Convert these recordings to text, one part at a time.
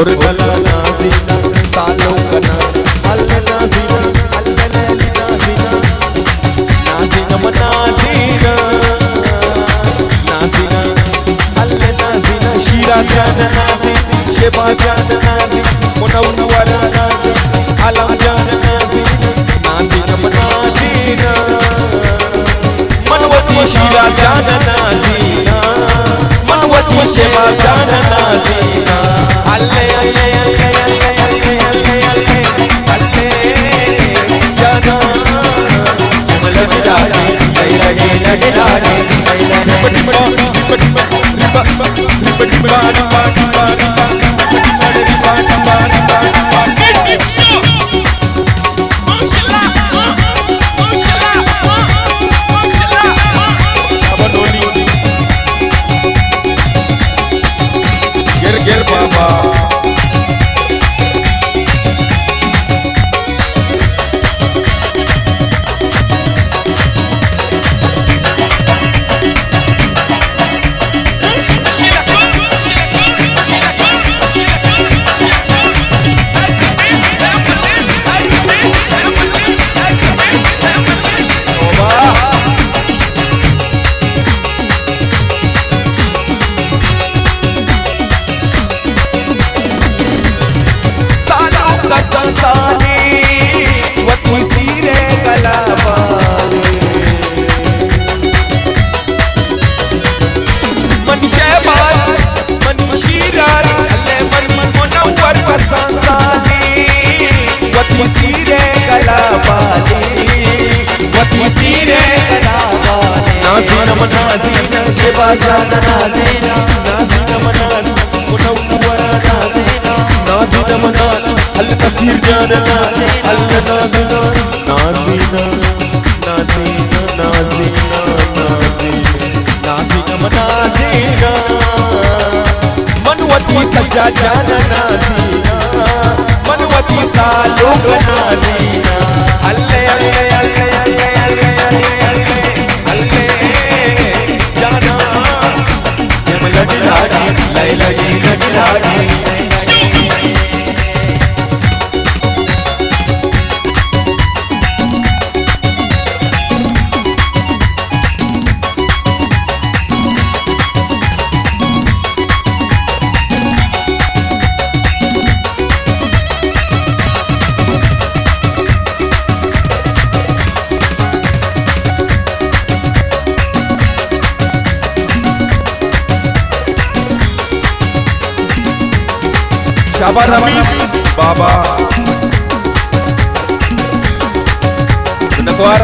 और गला नाज़ीना सालों कना अल्लाह नाज़ीना अल्लाह लैली नाज़ीना नाज़ीना मनाज़ीना नाज़ीना अल्लाह नाज़ीना शीरा जाना नाज़ी शेबा जाना नाज़ी मुनव्वरा नाज़ी आलम जाना नाज़ी नाज़ीना मनाज़ीना मनवती शीरा जाना नाज़ीना मनवती शेबा जाना नाज़ीना अल्ले अल्ले अल्ले अल्ले अल्ले अल्ले अल्ले अल्ले जाना मला दिलागे लगे लगे लागे बड़ी बड़ी बड़ी बड़ी गिर बाबा नाज़ीना मनाज़ीना शेबा जाना नाज़ीना नाज़ीना मनाज़ीना मुनव्वरा नाज़ीना नाज़ीना मनाज़ीना अल कसीर जाना नाज़ीना अल नाज़ीना नाज़ीना नाज़ीना नाज़ीना नाज़ीना मनाज़ीना मनवती सज्जा जाना नाज़ीना मनवती सालों का नाज़ीना अल्ले अल्ले अल्ले अल्ले अल्ले अल्ले लगी लगी शाबा रमीज बाबा नतवार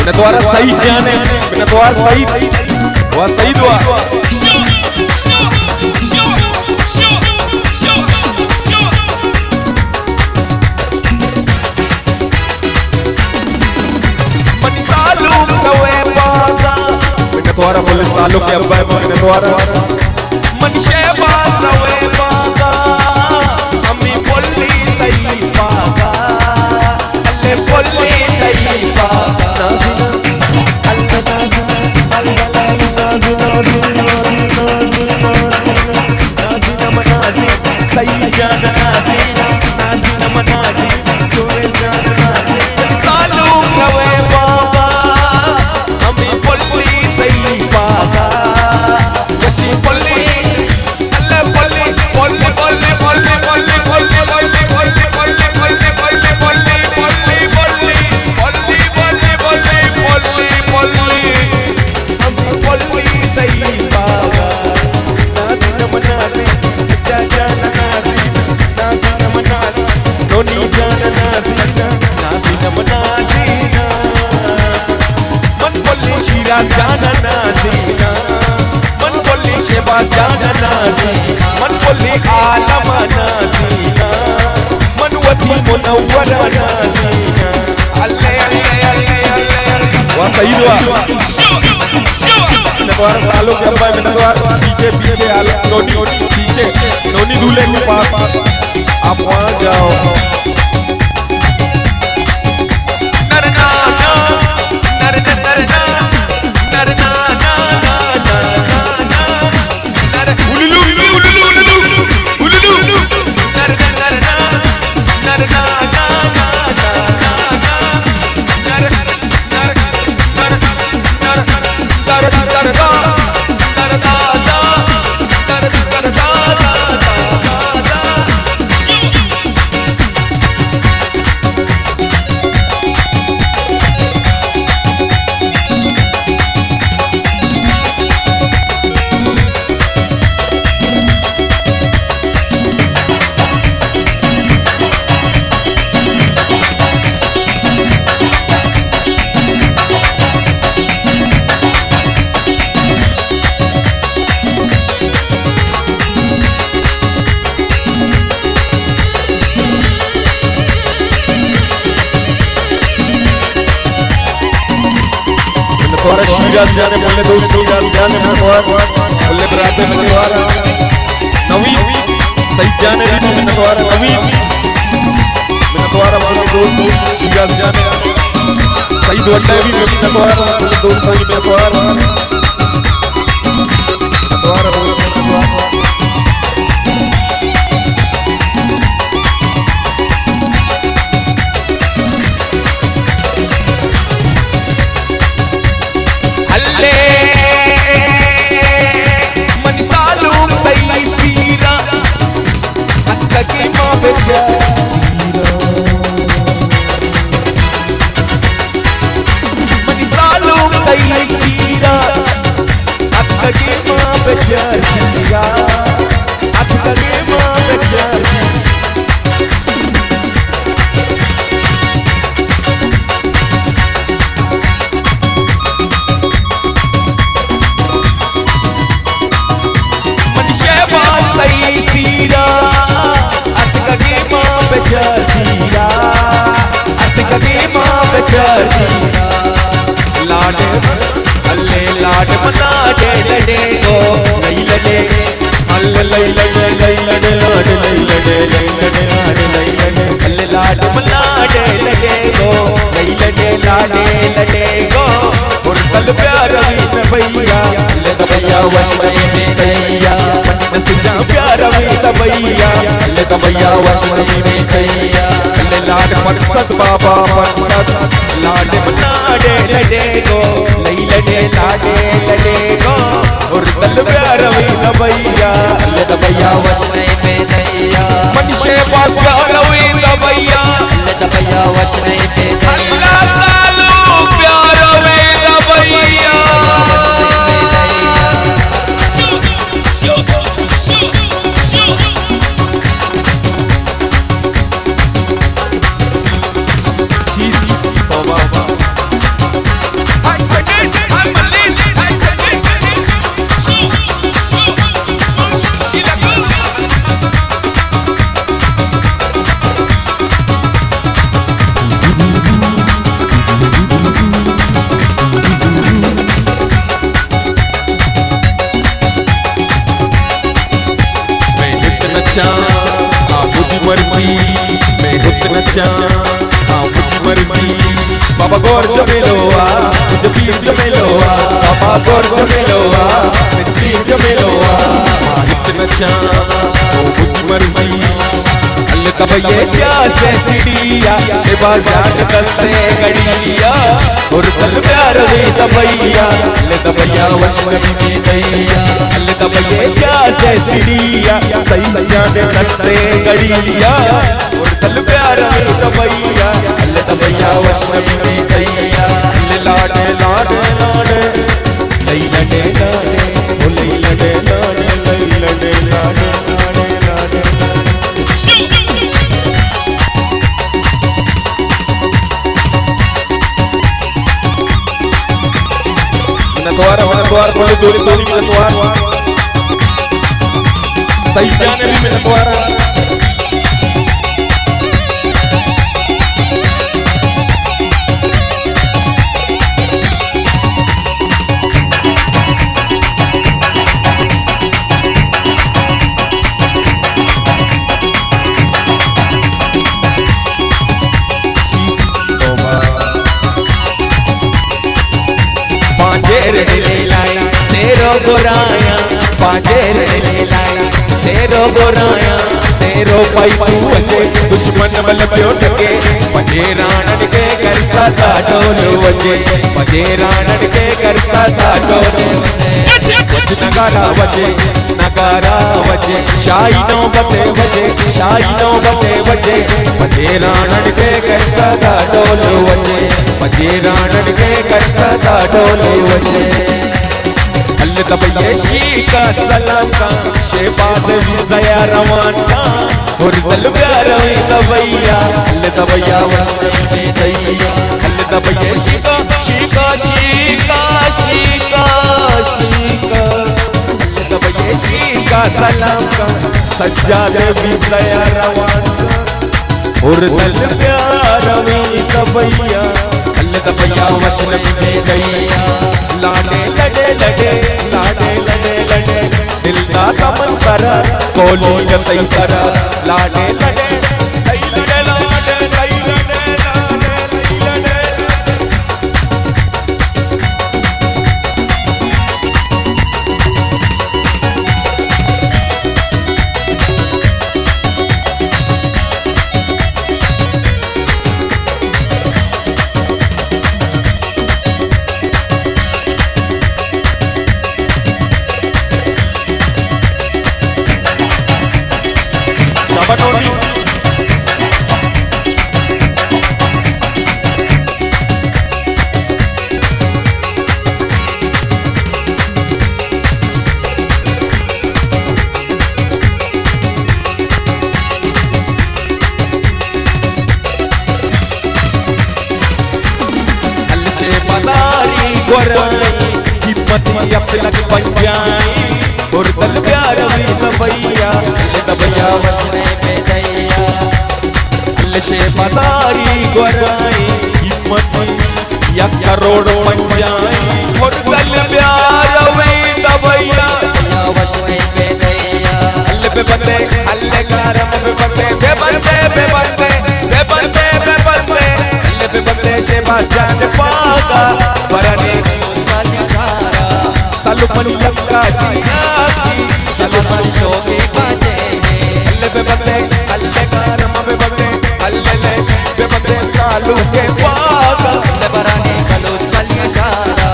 नतवार सही जाने नतवार सही वह सही दुआ नतवारा बोले सालों के अब्बा नतवारा मनशे बात रवे बागा अम्मी बोली सही बागा अल्ले बोली सही बागा नाज़ीना अल्ले नाज़ीना अल्ले नाज़ीना नाज़ीना मनाज़ीना सही जाना नाज़ीना नाज़ीना मनाज़ीना तोरे जाना नाज़ीना सालों रवे बागा अम्मी बोली सही बागा जशी बोली अल्ले बोली नाजीना मन बोली आलम नाजीना मनवती मुनव्वरा नाजीना अल्लाह अल्लाह अल्लाह अल्लाह वाह सही दुआ नटवार सालों के अब्बा नटवार पीछे पीछे नोनी पीछे नोनी दूल्हे के पास आप वहां जाओ जाने बोले दोस्तों जाने नटवार बोले बराते में नटवार नवी सही जाने भी में नटवार नवी में नटवार बोले दोस्तों जाने सही दोड़ने भी में नटवार बोले दोस्तों में नटवार बोले नटवार लाड मना डे लडे गो नहीं लडे अल्ले लई लडे लाड नहीं लडे लाड नहीं लडे अल्ले लाड मना डे लडे गो नहीं लडे लाडे लडे गो और कल प्यार में भैया अल्ले भैया वश में भैया मन सुजा प्यार में भैया अल्ले भैया वश में भैया अल्ले लाड मकसद बाबा मकसद लाड मना डे लडे गो नहीं लडे लाडे लडे गो और कल प्यार में भैया अल्ले भैया वश में भैया मनुष्य पास प्यार में भैया अल्ले भैया वश में भैया अल्लाह सालू प्यार में भैया मुझी मर्जी मैं खुद नचा मुझी मर्जी बाबा गौर जमेलोआ मुझे पीर जमेलोआ बाबा गौर जमेलोआ मुझे पीर जमेलोआ खुद नचा मुझी मर्जी अल्लाह तबैये क्या से सीढ़िया शिवा जान दस्ते गड़िया और कल प्यार में तबैया अल्लाह तबैया वश में दैया अल्लाह तबैये क्या से सीढ़िया सही जान दस्ते गड़िया और कल प्यार में तबैया अल्लाह तबैया वश में दैया अल्लाह लाडे लाडे लाडे लई लडे लाडे ओ लई लडे लाडे लई लडे लाडे लाडे लाडे नटवार बोले दोरी दोरी नटवार सही जाने भी मिल द्वारा तेरो बोराया पाजेर ले लाया तेरो बोराया तेरो पाई वजे दुश्मन बल प्यो टके पजे राणन के कर सदा ढोल वजे पजे राणन के कर सदा ढोल वज नगारा वजे शाही नो बते वजे पजे राणन के कर सदा ढोल वजे पजे राणन के कर सदा ढोल वजे दबैया शीका सलाम का शेबाज विजया रवान का और दल प्यार में दबैया दबैया वशनी में दैया दबैया शीका शीका शीका शीका शीका दबैया शीका सलाम का सज्जाद विजया रवान का और दल प्यार में दबैया दबैया वशनी में दैया लाडे लडे दिल का कमल कर कोली जतई कर लाडे लडे अपलक बन जाए और दल प्यार में दबैया दबैया वशने में दैया से मदारी गोराई हिम्मत या करोड़ बन जाए और दल प्यार में दबैया वशने में दैया अल्ले पे बंदे अल्ले कारम पे बंदे बे बंदे अल्ले पे बंदे से बाजान पागा बरने सालुपनी लंका जिया की सालुपनी शोके बाजे अल्ले पे बंदे अल्ले कारम पे बंदे अल्ले ले पे बंदे सालू के पागा अल्ले बराने कलोस कलिया शारा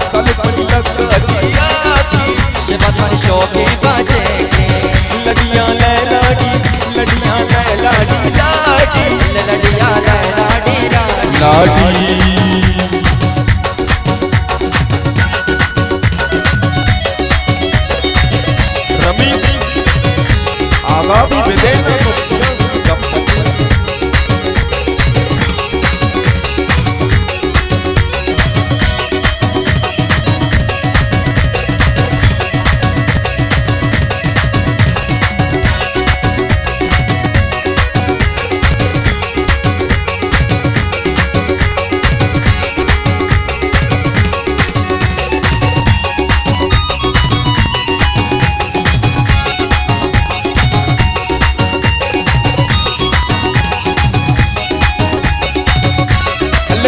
सालुपनी लंका जिया की सालुपनी शोके बाजे लड़ियां ले लाडी लड़ियां ले लाडी लाडी लड़ियां ले लाडी लाडी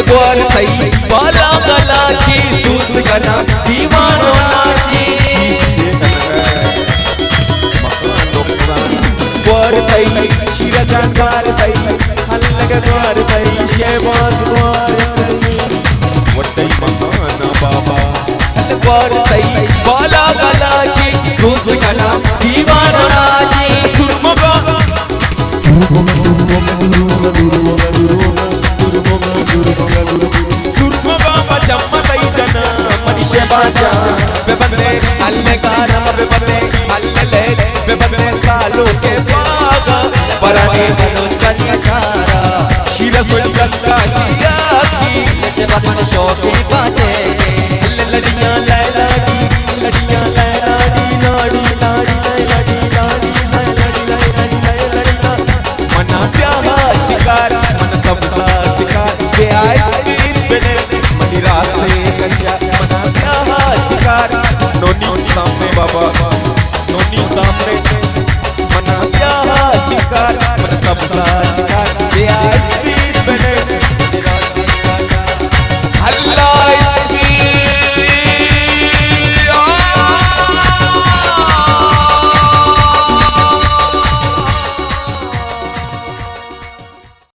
ग्वार थई बाला गला की दूध गना दीवानो नाची ग्वार थई शिरसान ग्वार थई हल्लग ग्वार थई शेबाज ग्वार थई वटई महाना बाबा ग्वार थई बाला गला की दूध गना दीवानो नाची सुरमुगा बाजा बे बंदे अल्ले कारम बे बंदे अल्ले ले बे बंदे सालों के पागा बराने मनोज का इशारा शिरस गंगा जिया की से बंदे शौक के बाजा